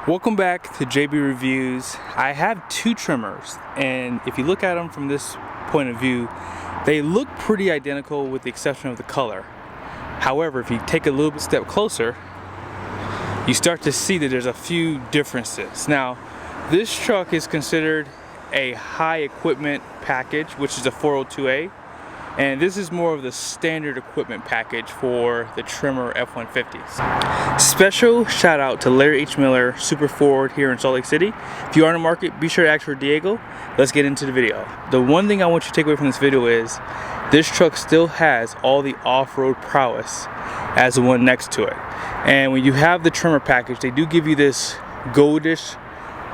Welcome back to JB Reviews. I have two trimmers, and if you look at them from this point of view, they look pretty identical with the exception of the color. However, if you take a little bit step closer, you start to see that there's a few differences. Now, this truck is considered a high equipment package, which is a 402A, and this is more of the standard equipment package for the Tremor F150s. Special shout out to Larry H. Miller, Super Ford here in Salt Lake City. If you are in the market, be sure to ask for Diego. Let's get into the video. The one thing I want you to take away from this video is this truck still has all the off-road prowess as the one next to it. And when you have the Tremor package, they do give you this goldish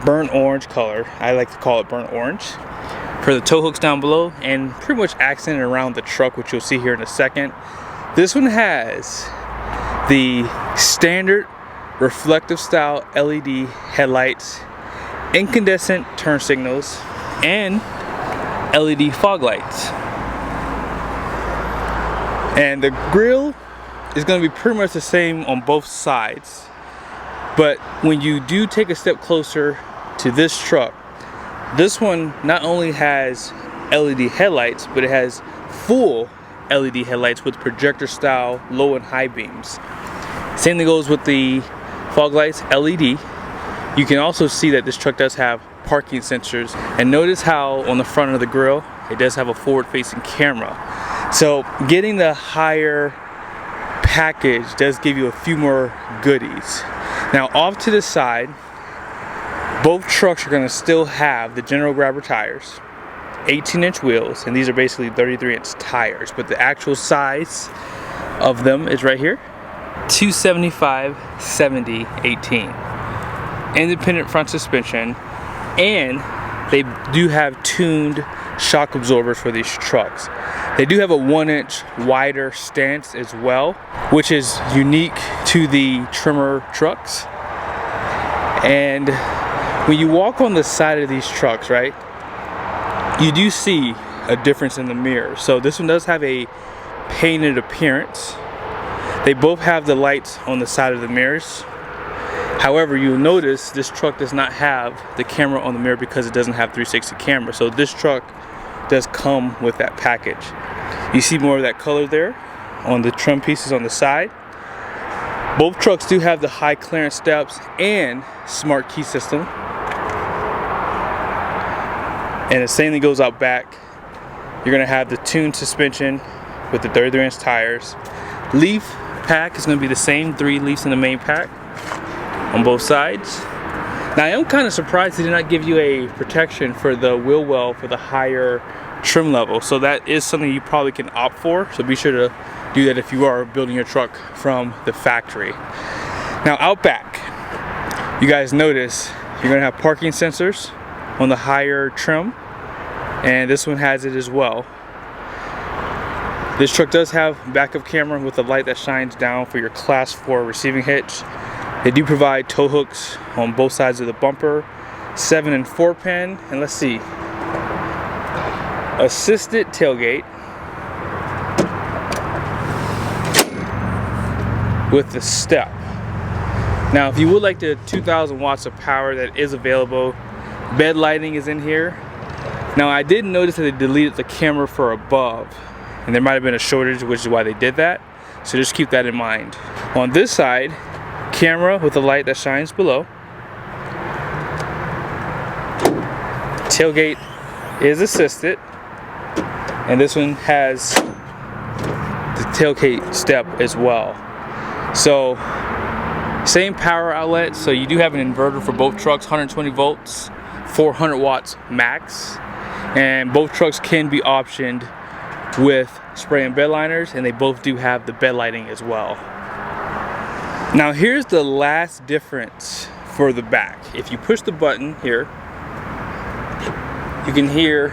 burnt orange color. I like to call it burnt orange for the tow hooks down below, and pretty much accented around the truck, which you'll see here in a second. This one has the standard reflective style LED headlights, incandescent turn signals, and LED fog lights. And the grille is going to be pretty much the same on both sides, but when you do take a step closer to this truck, this one not only has LED headlights, but it has full LED headlights with projector style low and high beams. Same thing goes with the fog lights, LED. You can also see that this truck does have parking sensors, and notice how on the front of the grille it does have a forward facing camera. So getting the higher package does give you a few more goodies. Now off to the side, both trucks are going to still have the general grabber tires, 18-inch wheels, and these are basically 33-inch tires, but the actual size of them is right here, 275/70/18. Independent front suspension, and they do have tuned shock absorbers for these trucks. They do have a 1-inch wider stance as well, which is unique to the Tremor trucks. And when you walk on the side of these trucks, right, you do see a difference in the mirror. So this one does have a painted appearance. They both have the lights on the side of the mirrors. However, you'll notice this truck does not have the camera on the mirror because it doesn't have 360 camera. So this truck does come with that package. You see more of that color there on the trim pieces on the side. Both trucks do have the high clearance steps and smart key system. And the same thing goes out back. You're gonna have the tuned suspension with the 33-inch tires. Leaf pack is gonna be the same, 3 leaves in the main pack on both sides. Now I am kind of surprised they did not give you a protection for the wheel well for the higher trim level. So that is something you probably can opt for. So be sure to do that if you are building your truck from the factory. Now out back, you guys notice you're gonna have parking sensors on the higher trim, and this one has it as well. This truck does have backup camera with a light that shines down for your class 4 receiving hitch. They do provide tow hooks on both sides of the bumper, 7 and 4 pin, and let's see, assisted tailgate with the step. Now if you would like the 2,000 watts of power, that is available. Bed lighting is in here. Now I did notice that they deleted the camera for above, and there might have been a shortage, which is why they did that. So just keep that in mind. On this side, camera with a light that shines below. Tailgate is assisted, and this one has the tailgate step as well. So same power outlet, so you do have an inverter for both trucks, 120 volts, 400 watts max, and both trucks can be optioned with spray and bed liners, and they both do have the bed lighting as well. Now here's the last difference for the back. If you push the button here, you can hear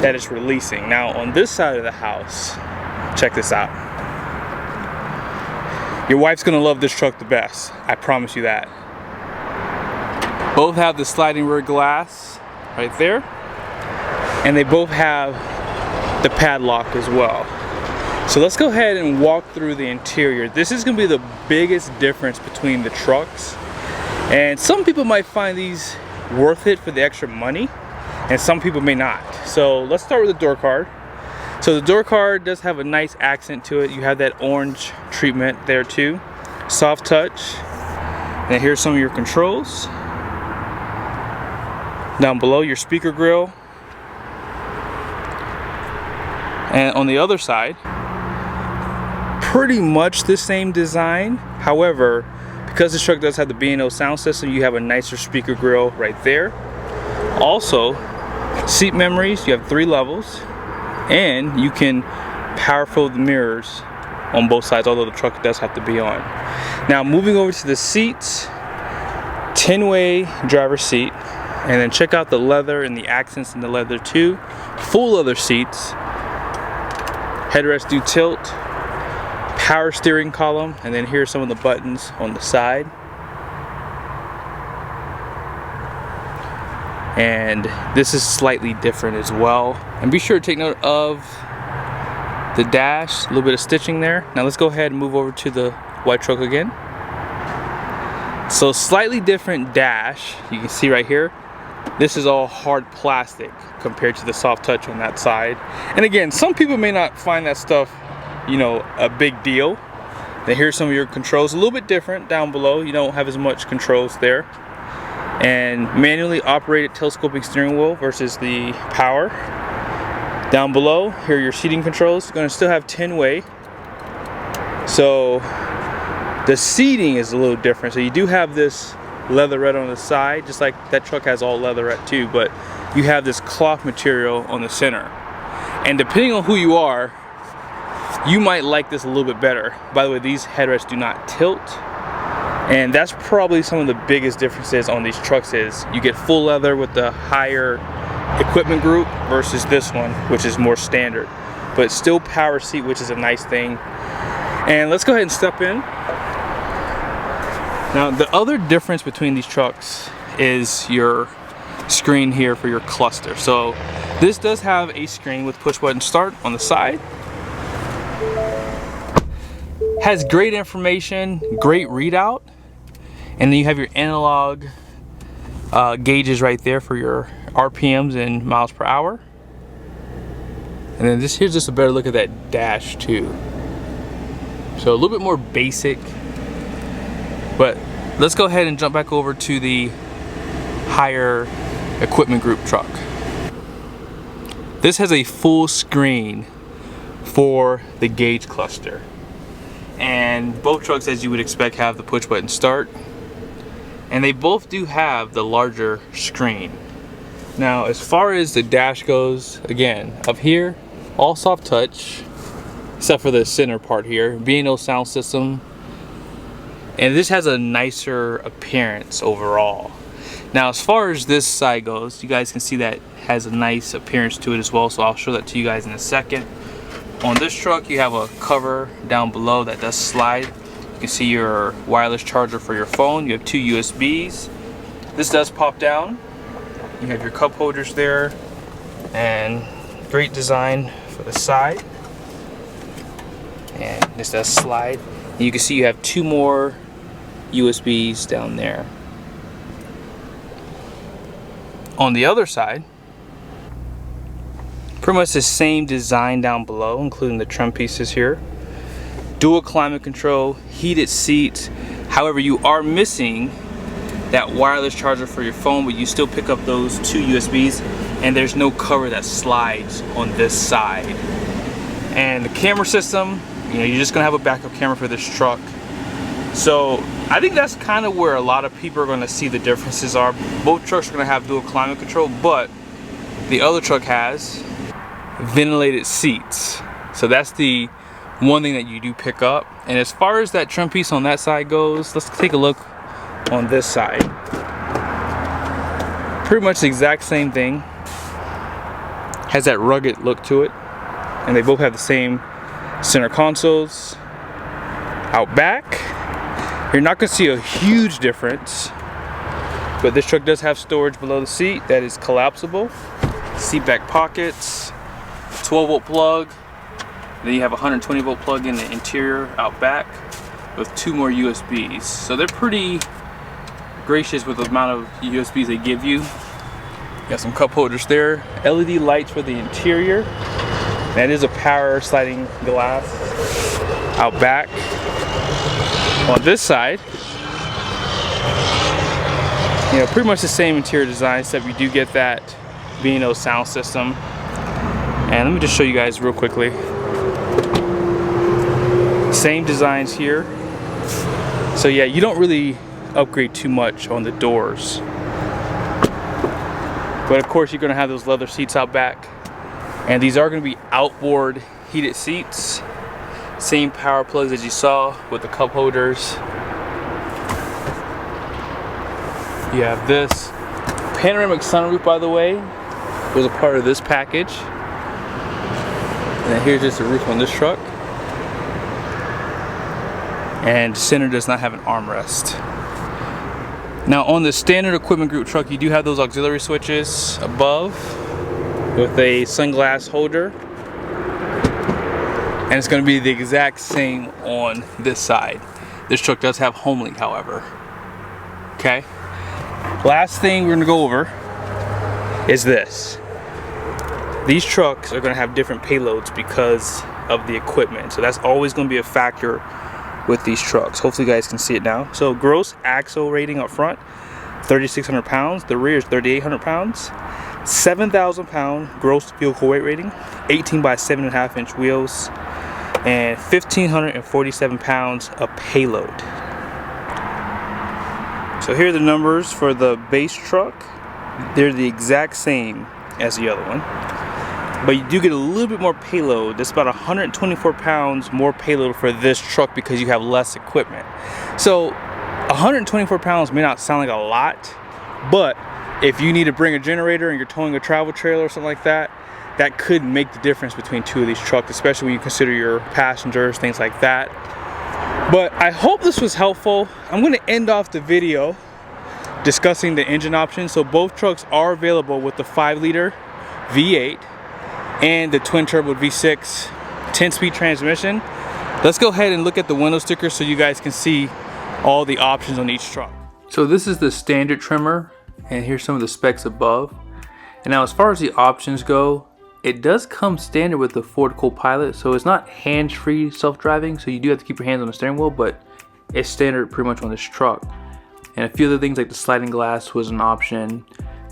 that it's releasing. Now on this side of the house, check this out. Your wife's gonna love this truck the best, I promise you that. Both have the sliding rear glass right there, and they both have the padlock as well. So let's go ahead and walk through the interior. This is gonna be the biggest difference between the trucks. And some people might find these worth it for the extra money, and some people may not. So let's start with the door card. So the door card does have a nice accent to it. You have that orange treatment there too. Soft touch. And here's some of your controls. Down below, your speaker grill. And on the other side, pretty much the same design. However, because this truck does have the B&O sound system, you have a nicer speaker grill right there. Also, seat memories, you have 3 levels. And you can power fold the mirrors on both sides, although the truck does have to be on. Now moving over to the seats, 10-way driver's seat, and then check out the leather and the accents in the leather too. Full leather seats, headrest do tilt, power steering column, and then here's some of the buttons on the side. And this is slightly different as well. And be sure to take note of the dash, a little bit of stitching there. Now let's go ahead and move over to the white truck again. So slightly different dash, you can see right here. This is all hard plastic compared to the soft touch on that side. And again, some people may not find that stuff, you know, a big deal. Then here's some of your controls, a little bit different down below. You don't have as much controls there. And manually operated telescoping steering wheel versus the power. Down below, here are your seating controls. You're going to still have 10-way. So the seating is a little different. So you do have this leatherette on the side, just like that truck has all leatherette too, but you have this cloth material on the center. And depending on who you are, you might like this a little bit better. By the way, these headrests do not tilt. And that's probably some of the biggest differences on these trucks is you get full leather with the higher equipment group versus this one, which is more standard. But still power seat, which is a nice thing. And let's go ahead and step in. Now the other difference between these trucks is your screen here for your cluster. So this does have a screen with push button start on the side. Has great information, great readout. And then you have your analog gauges right there for your RPMs and miles per hour. And then here's just a better look at that dash too. So a little bit more basic. But let's go ahead and jump back over to the higher equipment group truck. This has a full screen for the gauge cluster. And both trucks, as you would expect, have the push button start. And they both do have the larger screen. Now, as far as the dash goes, again, up here, all soft touch, except for the center part here, B&O sound system. And this has a nicer appearance overall. Now, as far as this side goes, you guys can see that has a nice appearance to it as well, so I'll show that to you guys in a second. On this truck, you have a cover down below that does slide. You can see your wireless charger for your phone. You have 2 USBs. This does pop down. You have your cup holders there, and great design for the side. And this does slide. And you can see you have 2 more USBs down there. On the other side, pretty much the same design down below, including the trim pieces here. Dual climate control, heated seats. However, you are missing that wireless charger for your phone, but you still pick up those 2 USBs, and there's no cover that slides on this side. And the camera system, you know, you're just gonna have a backup camera for this truck. So I think that's kind of where a lot of people are gonna see the differences are. Both trucks are gonna have dual climate control, but the other truck has ventilated seats. So that's the one thing that you do pick up. And as far as that trim piece on that side goes, let's take a look on this side. Pretty much the exact same thing. Has that rugged look to it. And they both have the same center consoles. Out back, you're not gonna see a huge difference, but this truck does have storage below the seat that is collapsible. Seat back pockets, 12-volt plug. Then you have a 120-volt plug in the interior out back with 2 more USBs. So they're pretty gracious with the amount of USBs they give you. Got some cup holders there. LED lights for the interior. That is a power sliding glass out back. On this side, you know, pretty much the same interior design, except you do get that Vino sound system. And let me just show you guys real quickly. Same designs here. So yeah, you don't really upgrade too much on the doors. But of course, you're gonna have those leather seats out back. And these are gonna be outboard heated seats. Same power plugs as you saw with the cup holders. You have this panoramic sunroof, by the way, was a part of this package. And then here's just the roof on this truck. And center does not have an armrest. Now on the standard equipment group truck, you do have those auxiliary switches above with a sunglass holder. And it's going to be the exact same on this side. This truck does have HomeLink, however. Okay. Last thing we're going to go over is this. These trucks are going to have different payloads because of the equipment. So that's always going to be a factor with these trucks. Hopefully you guys can see it now. So gross axle rating up front, 3,600 pounds. The rear is 3,800 pounds. 7,000 pound gross vehicle weight rating, 18 by 7.5 inch wheels, and 1,547 pounds of payload. So here are the numbers for the base truck. They're the exact same as the other one, but you do get a little bit more payload. That's about 124 pounds more payload for this truck because you have less equipment. So 124 pounds may not sound like a lot, but if you need to bring a generator and you're towing a travel trailer or something like that, that could make the difference between two of these trucks, especially when you consider your passengers, things like that. But I hope this was helpful. I'm going to end off the video discussing the engine options. So both trucks are available with the 5-liter V8 and the twin turbo V6 10-speed transmission. Let's go ahead and look at the window stickers so you guys can see all the options on each truck. So this is the standard Tremor, and here's some of the specs above. And now as far as the options go, it does come standard with the Ford Co-Pilot, so it's not hands-free self-driving, so you do have to keep your hands on the steering wheel, but it's standard pretty much on this truck. And a few other things like the sliding glass was an option,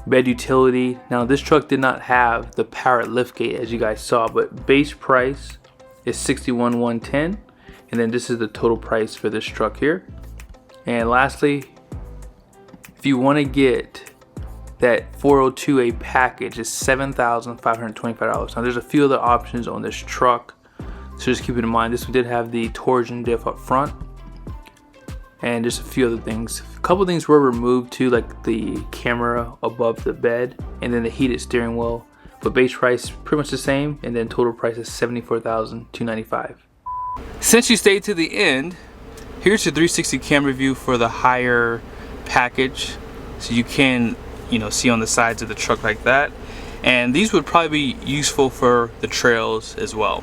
bed utility. Now this truck did not have the power liftgate as you guys saw, but base price is $61,110, and then this is the total price for this truck here. And lastly, if you want to get that 402A package, is $7,525. Now there's a few other options on this truck, so just keep it in mind. This one did have the torsion diff up front, and just a few other things. A couple things were removed too, like the camera above the bed and then the heated steering wheel, but base price pretty much the same, and then total price is $74,295. Since you stayed to the end, here's your 360 camera view for the higher package, so you can, you know, see on the sides of the truck like that. And these would probably be useful for the trails as well.